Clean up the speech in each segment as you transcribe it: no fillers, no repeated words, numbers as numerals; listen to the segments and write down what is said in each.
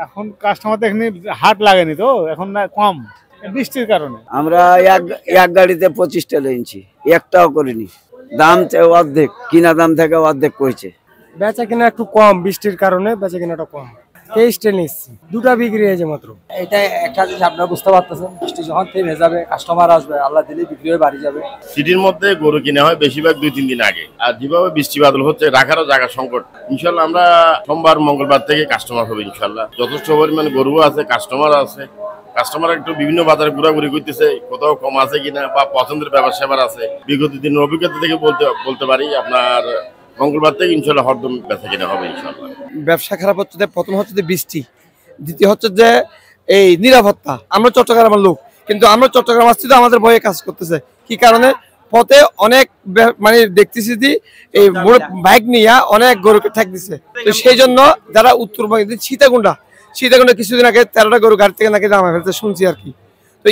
এখন কাস্টমার দেখনি হাট লাগেনি তো এখন না কম বৃষ্টির কারণে। আমরা এক গাড়িতে 25টা নিয়েছি, একটাও করিনি। দাম অর্ধেক, কিনা দাম থেকে অর্ধেক করেছে। বেচা কিনা একটু কম, বৃষ্টির কারণে বেচা কিনাটা কম। 23টা নিচ্ছি, দুটা বিক্রি হয়েছে মাত্র। এটা একটা জিনিস আপনারা বুঝতে পারতেছেন, বৃষ্টি যখন থেমে যাবে কাস্টমার আসবে, আল্লাহ দিলে বিক্রি হয়ে বাড়ি যাবে। সিটির মধ্যে গরু কিনা হয় বেশিরভাগ 2-3 দিন আগে, আর যেভাবে বৃষ্টি বাদল হচ্ছে রাখারও জায়গা সংকট। ইনশাল্লাহ আমরা সোমবার মঙ্গলবার থেকে কাস্টমার হবে ইনশাল্লাহ। যথেষ্ট পরিমাণে গরু আছে, কাস্টমার আছে। কাস্টমার একটু বিভিন্ন বাজারে ঘোরাঘুরি করতেছে, কোথাও কম আছে কিনা বা পছন্দের ব্যাপার সেবার আছে। বিগত দিনের অভিজ্ঞতা থেকে বলতে পারি আপনার মঙ্গলবার থেকে ইনশাল্লাহ হরদম বেচা কিনা হবে ইনশাল্লাহ। ব্যবসা খারাপ হচ্ছে, প্রথম হচ্ছে যে বৃষ্টি, দ্বিতীয় হচ্ছে যে এই নিরাপত্তা। আমরা চট্টগ্রামের লোক, কিন্তু আমরা চট্টগ্রাম আসছি তো আমাদের ভয়ে কাজ করতেছে। কি কারণে? পথে অনেক মানে দেখতেছি যে এই বাইক নিয়ে অনেক গরুকে ঠেক দিচ্ছে। তো সেই জন্য যারা উত্তরবঙ্গে সীতাকুণ্ডা কিছুদিন আগে 13টা গরু গাড়ি থেকে নাকি নামা ফেলতে শুনছি আর কি। তো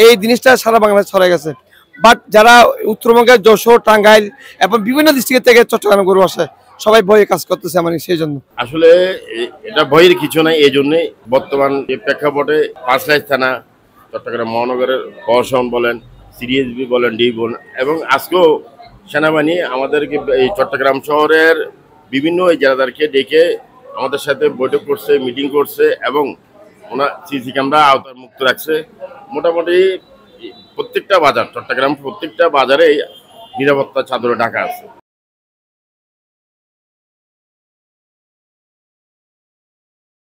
এই জিনিসটা সারা বাংলাদেশ ছড়াই গেছে। বাট যারা উত্তরবঙ্গের যশোর, টাঙ্গাইল এবং বিভিন্ন ডিস্ট্রিক্ট থেকে চট্টগ্রামে গরু আসে, সবাই ভয়ে কাজ করতেছে মানে সেই জন্য। আসলে এটা ভয়ের কিছু নাই। এই জন্যে বর্তমান যে প্রেক্ষাপটে পাঁচলাইশ থানা, চট্টগ্রাম মহানগরের প্রশাসন বলেন, সিডিএসবি বলেন, ডি বলেন, এবং আজকেও সেনাবাহিনী আমাদেরকে এই চট্টগ্রাম শহরের বিভিন্ন জেলাদারকে ডেকে আমাদের সাথে বৈঠক করছে, মিটিং করছে, এবং ওনার সিসি ক্যামেরা আওতায় মুক্ত রাখছে। মোটামুটি প্রত্যেকটা বাজার, চট্টগ্রাম প্রত্যেকটা বাজারে নিরাপত্তা চাদরে ঢাকা আছে।